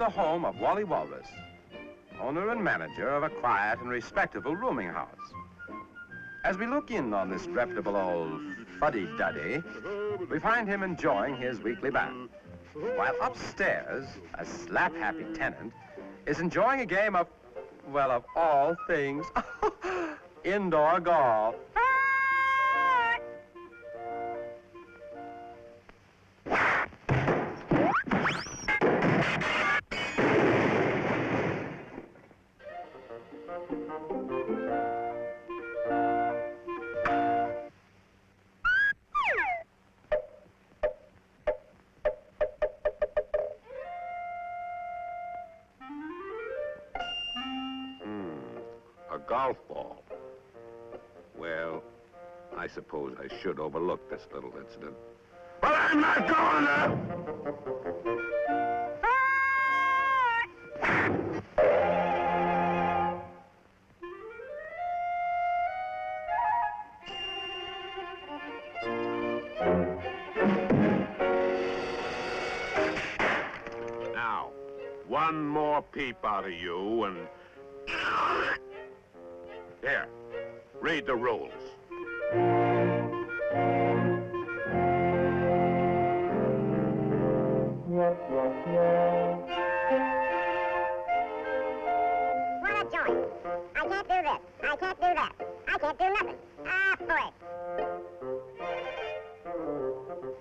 the home of Wally Walrus, owner and manager of a quiet and respectable rooming house. As we look in on this reputable old fuddy-duddy, we find him enjoying his weekly bath, while upstairs, a slap-happy tenant is enjoying a game of, well, of all things, indoor golf. A golf ball. Well, I suppose I should overlook this little incident. But I'm not going to! Now, one more peep out of you and... Here, read the rules. What a joint. I can't do this. I can't do that. I can't do nothing. Ah, boy.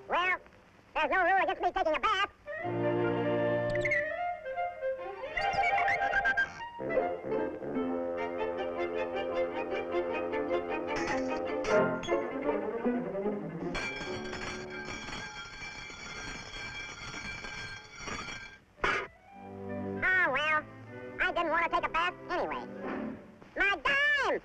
Well, there's no rule against me taking a bath. Oh, well, I didn't want to take a bath anyway. My dime!